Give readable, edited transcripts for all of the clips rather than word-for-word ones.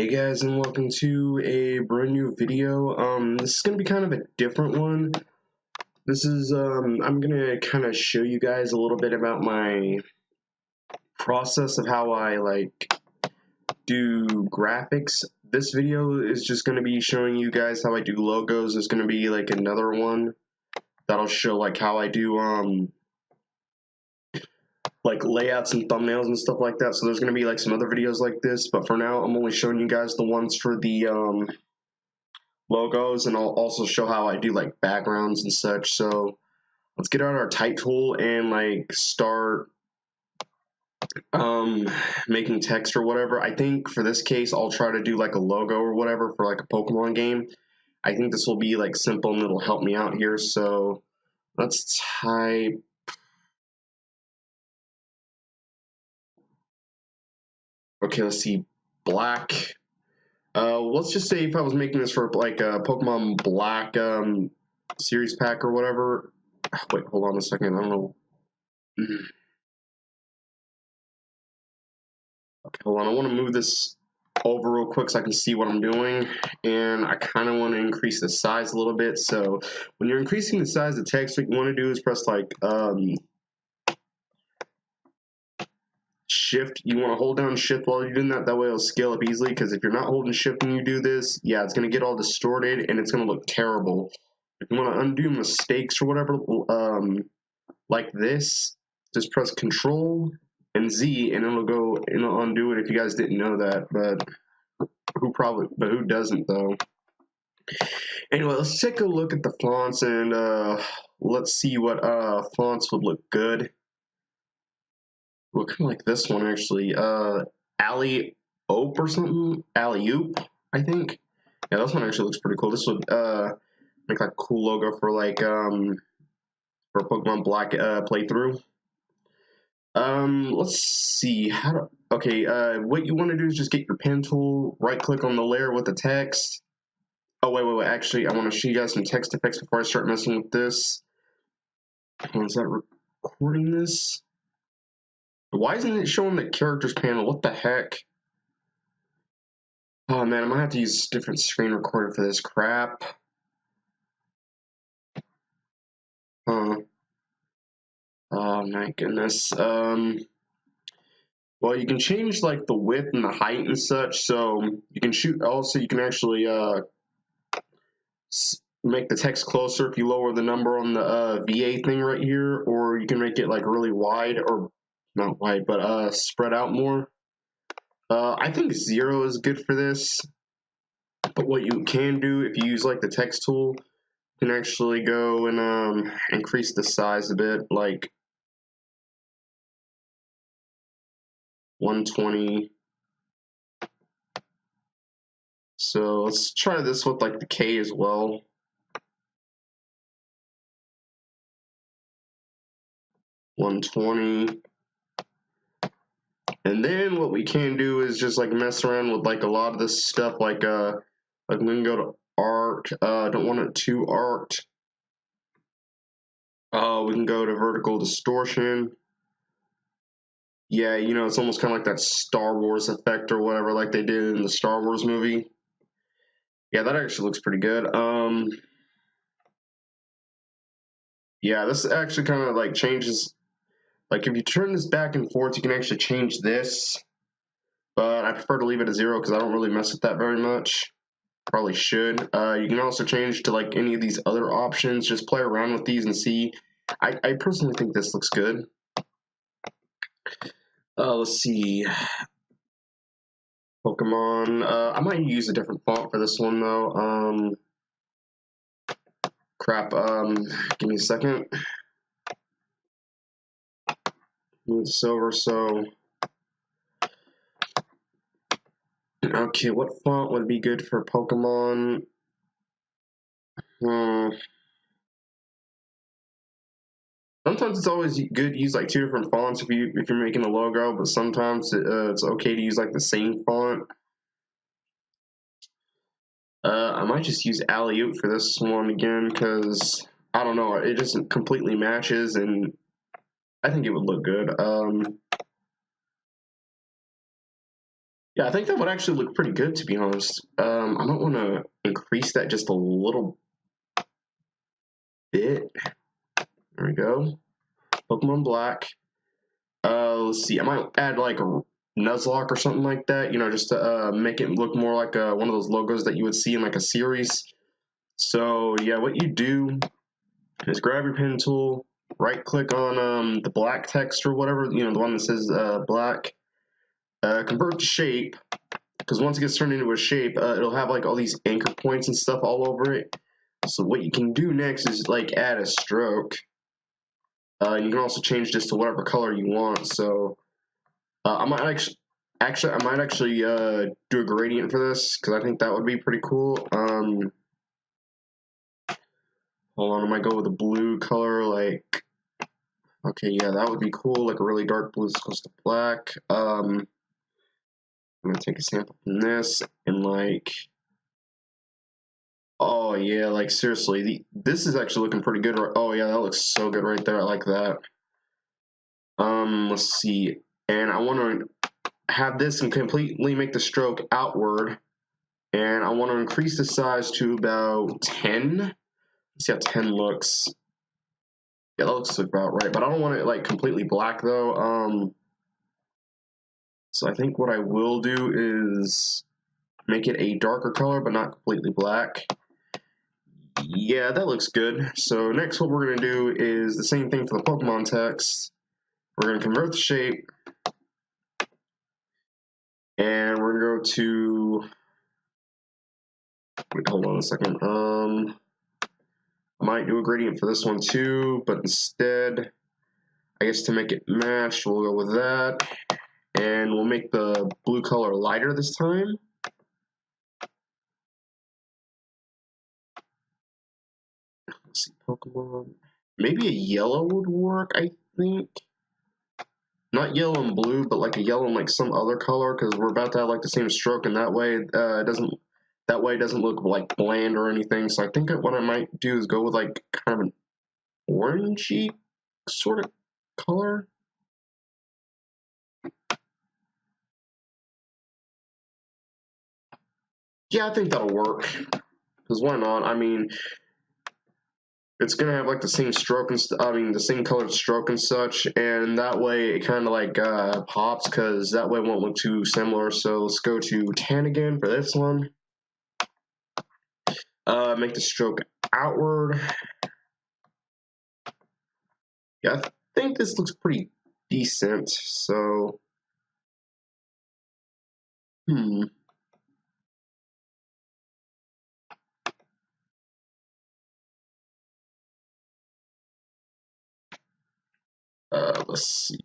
Hey guys, and welcome to a brand new video. This is gonna be kind of a different one. This is I'm gonna kind of show you guys a little bit about my process of how I do graphics. This video is just gonna be showing you guys how I do logos. There's gonna be like another one that'll show like how I do like layouts and thumbnails and stuff like that. So there's gonna be like some other videos like this, but for now I'm only showing you guys the ones for the logos, and I'll also show how I do like backgrounds and such. So let's get out our type tool and like start making text or whatever. I think for this case I'll try to do like a logo or whatever for like a Pokemon game. I think this will be like simple and it'll help me out here. So let's type let's see, black. Let's just say if I was making this for like a Pokemon Black series pack or whatever. Wait, hold on a second. I don't know. Okay, hold on. I want to move this over real quick so I can see what I'm doing, and I kind of want to increase the size a little bit. So when you're increasing the size of text, what you want to do is press like Shift. You want to hold down Shift while you're doing that. That way it'll scale up easily, because if you're not holding Shift when you do this, yeah, it's going to get all distorted and it's going to look terrible. If you want to undo mistakes or whatever, like this, just press Control and Z, and it'll undo it. If you guys didn't know that, but who doesn't though? Anyway, let's take a look at the fonts, and let's see what fonts would look good. Well, kind of like this one actually. Alley Ope or something. Alley Oop, I think. Yeah, this one actually looks pretty cool. This would make like a cool logo for like for Pokemon Black playthrough. Let's see what you want to do is just get your pen tool, right click on the layer with the text. Oh wait, actually I want to show you guys some text effects before I start messing with this. Is that recording this? Why isn't it showing the characters panel? What the heck? Oh man, I'm gonna have to use a different screen recorder for this crap. Oh my goodness. Well, you can change like the width and the height and such, so you can shoot. Also, you can actually make the text closer if you lower the number on the VA thing right here, or you can make it like really wide, or not wide, but spread out more. I think 0 is good for this, but what you can do if you use like the text tool, you can actually go and increase the size a bit, like 120. So let's try this with like the K as well. $120. And then what we can do is just like mess around with like a lot of this stuff, like we can go to arc. Don't want it too arced. We can go to vertical distortion. Yeah, you know, it's almost kind of like that Star Wars effect or whatever, like they did in the Star Wars movie. Yeah, that actually looks pretty good. Yeah, this actually kind of like changes. Like if you turn this back and forth, you can actually change this. But I prefer to leave it at 0 because I don't really mess with that very much. Probably should. You can also change to like any of these other options. Just play around with these and see. I personally think this looks good. Let's see. Pokemon. I might use a different font for this one though. Crap. Give me a second. Move this over. So. Okay, what font would be good for Pokemon? Sometimes it's always good to use like 2 different fonts if you're making a logo, but sometimes it's okay to use like the same font. I might just use Alley-oop for this one again because I don't know, it just completely matches and I think it would look good. Yeah, I think that would actually look pretty good, to be honest. I don't want to increase that just a little bit. There we go. Pokemon Black. Let's see. I might add like a Nuzlocke or something like that, just to make it look more like one of those logos that you would see in like a series. So yeah, what you do is grab your pen tool, right click on the black text or whatever, the one that says black, convert to shape, because once it gets turned into a shape, it'll have like all these anchor points and stuff all over it. So what you can do next is like add a stroke. And you can also change this to whatever color you want. So I might actually do a gradient for this because I think that would be pretty cool. Hold on, I might go with a blue color, like, okay, yeah, that would be cool, like a really dark blue as close to black. I'm gonna take a sample from this and like, oh yeah, like seriously, this is actually looking pretty good. Oh yeah, that looks so good right there. I like that. Let's see, and I want to have this and completely make the stroke outward, and I want to increase the size to about 10. Let's see how 10 looks. Yeah, that looks about right, but I don't want it like completely black though. So I think what I will do is make it a darker color, but not completely black. Yeah, that looks good. So next what we're going to do is the same thing for the Pokemon text. We're going to convert the shape, and we're going to go to, wait, hold on a second. I might do a gradient for this one too, but instead, I guess to make it match, we'll go with that. And we'll make the blue color lighter this time. Let's see, Pokemon. Maybe a yellow would work, I think. Not yellow and blue, but like a yellow and like some other color, because we're about to have like the same stroke, and that way it doesn't look like bland or anything. So I think what I might do is go with like kind of an orangey sort of color. Yeah, I think that'll work. Because why not? I mean, it's gonna have like the same stroke and the same colored stroke and such, and that way it kind of like pops, because that way it won't look too similar. So let's go to 10 again for this one. Make the stroke outward. Yeah, I think this looks pretty decent. So, let's see.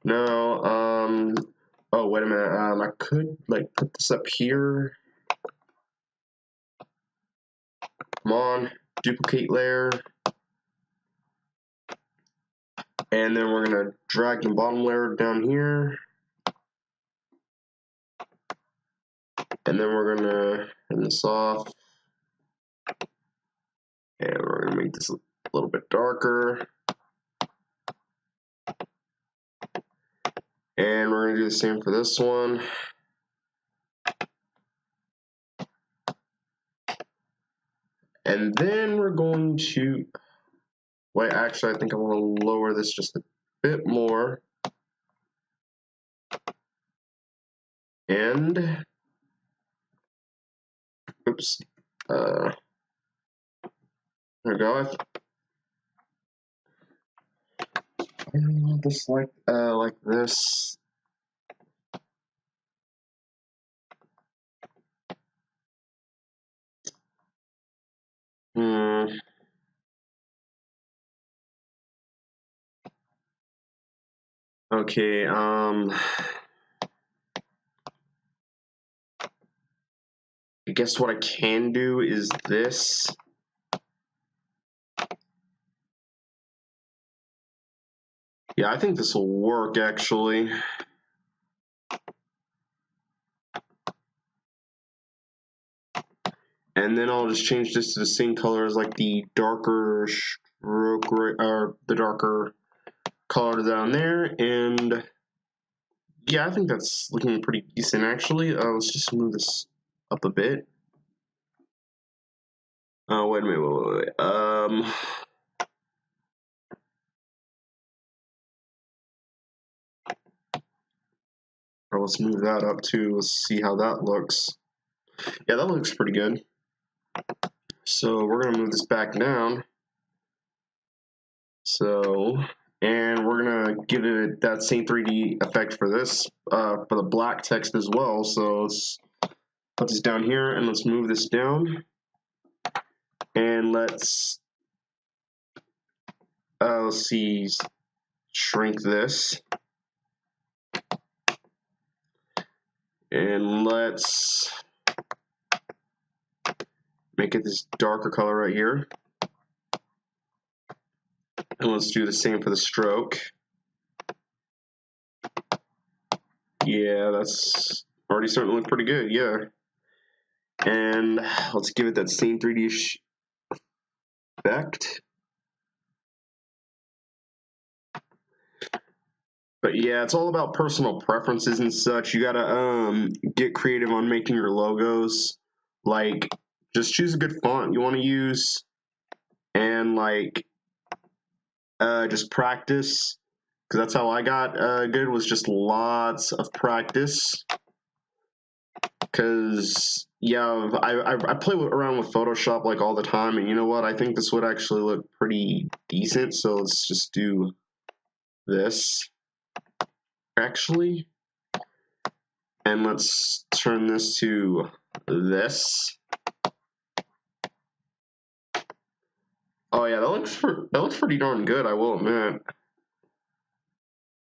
No, oh, wait a minute. I could like put this up here. Come on, duplicate layer. And then we're gonna drag the bottom layer down here. And then we're gonna turn this off. And we're gonna make this a little bit darker. And we're gonna do the same for this one. And then we're going to, wait, actually, I think I want to lower this just a bit more. And, oops, there we go. I want this like this. Okay, I guess what I can do is this. Yeah, I think this will work actually. And then I'll just change this to the same color as like the darker stroke, or the darker color down there. And Yeah, I think that's looking pretty decent, actually. Let's just move this up a bit. Wait a minute, wait. Let's move that up too. Let's see how that looks. Yeah, that looks pretty good. So we're gonna move this back down. So, and we're gonna give it that same 3D effect for this, for the black text as well. So let's put this down here and let's move this down. And let's see, shrink this. And let's make it this darker color right here. And let's do the same for the stroke. Yeah, that's already starting to look pretty good, yeah. And let's give it that same 3D effect. But yeah, it's all about personal preferences and such. You gotta get creative on making your logos. Like, just choose a good font you want to use, and like, just practice. Because that's how I got good, was just lots of practice. Because yeah, I play around with Photoshop like all the time, and you know what? I think this would actually look pretty decent. So let's just do this. Actually, and let's turn this to this. Oh yeah, that looks pretty darn good, I will admit.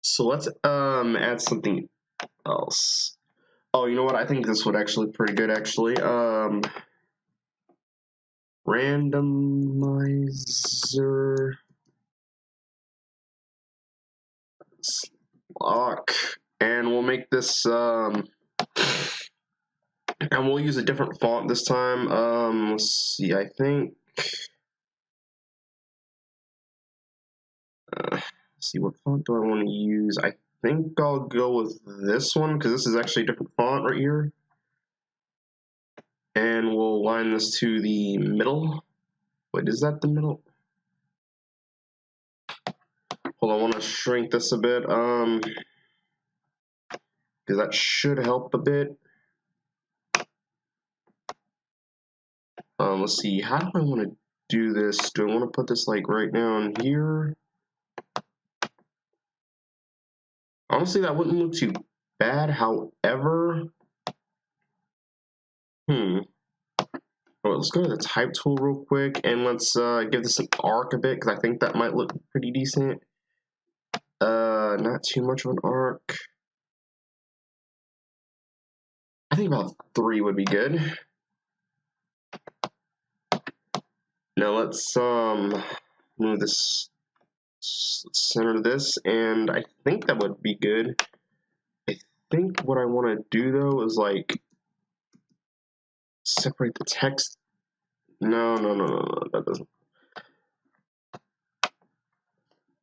So let's add something else. Oh, you know what? I think this would actually look pretty good actually. Randomizer lock, and we'll make this and we'll use a different font this time. Let's see, I think let's see, what font do I want to use? I think I'll go with this one because this is actually a different font right here. And we'll line this to the middle. Wait, is that the middle? Hold on, I want to shrink this a bit, because that should help a bit. Let's see, how do I want to do this? Do I want to put this like right down here? Honestly, that wouldn't look too bad. However, let's go to the type tool real quick and let's give this an arc a bit because I think that might look pretty decent. Not too much of an arc. I think about 3 would be good. Now let's move this, center this, and I think that would be good. I think what I want to do though is like separate the text. No, that doesn't.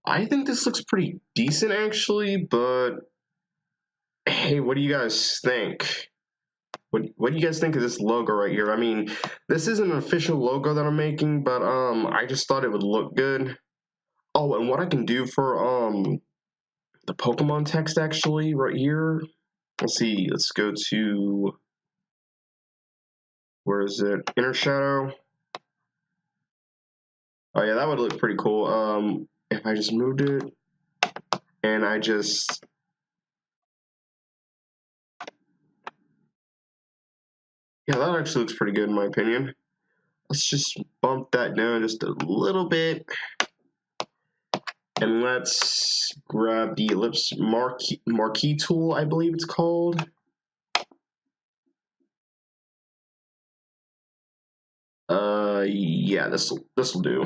I think this looks pretty decent actually, but hey, what do you guys think? What do you guys think of this logo right here? I mean, this isn't an official logo that I'm making, but I just thought it would look good. Oh, and what I can do for the Pokemon text actually right here. Let's see. Let's go to, where is it? Inner Shadow. Oh yeah, that would look pretty cool. If I just moved it and I just, yeah, that actually looks pretty good in my opinion. Let's just bump that down just a little bit. And let's grab the ellipse marquee tool, I believe it's called. Yeah, this'll do.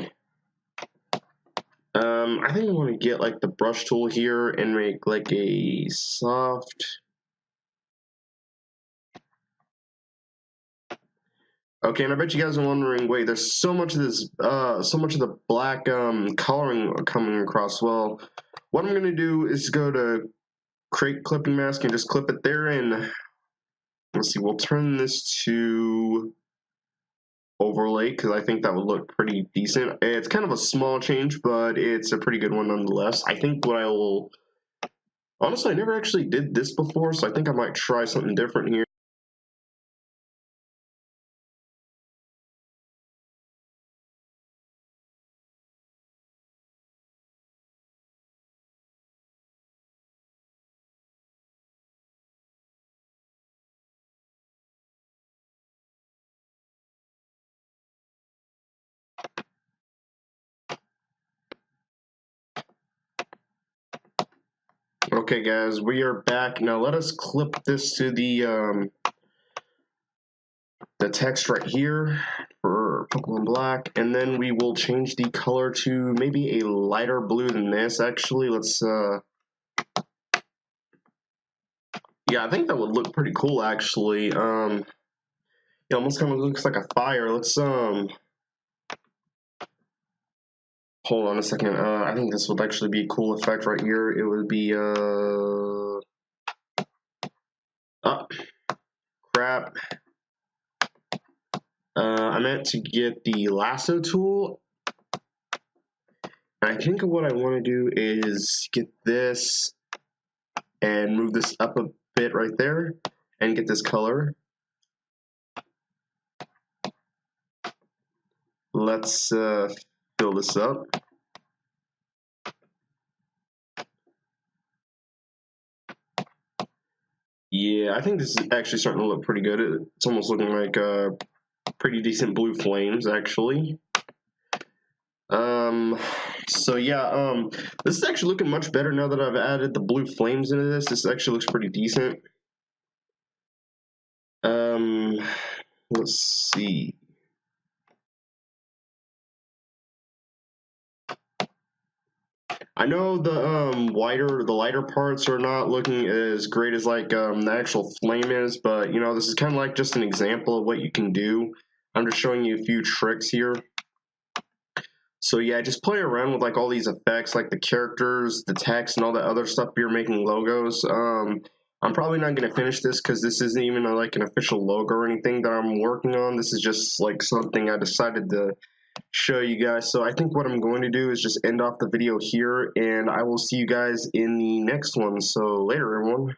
I think I want to get like the brush tool here and make like a soft. Okay, and I bet you guys are wondering, wait, there's so much of this, so much of the black coloring coming across. Well, what I'm gonna do is go to crate clipping mask and just clip it there. And let's see, we'll turn this to overlay because I think that would look pretty decent. It's kind of a small change, but it's a pretty good one nonetheless. I think what I will, honestly, I never actually did this before, so I think I might try something different here. Okay, guys, we are back. Now let us clip this to the text right here for Pokemon Black, and then we will change the color to maybe a lighter blue than this. Actually, let's yeah, I think that would look pretty cool. Actually, it almost kind of looks like a fire. Let's hold on a second. I think this would actually be a cool effect right here. It would be crap. I meant to get the lasso tool. I think what I want to do is get this and move this up a bit right there and get this color. Let's fill this up. Yeah, I think this is actually starting to look pretty good. It's almost looking like pretty decent blue flames, actually. So yeah, this is actually looking much better now that I've added the blue flames into this. This actually looks pretty decent. Let's see. I know the lighter parts are not looking as great as like the actual flame is, but you know, this is kind of like just an example of what you can do. I'm just showing you a few tricks here. So yeah, just play around with like all these effects, like the characters, the text, and all that other stuff. You're making logos. I'm probably not gonna finish this because this isn't even like an official logo or anything that I'm working on. This is just like something I decided to show you guys. So I think what I'm going to do is just end off the video here, and I will see you guys in the next one. So later, everyone.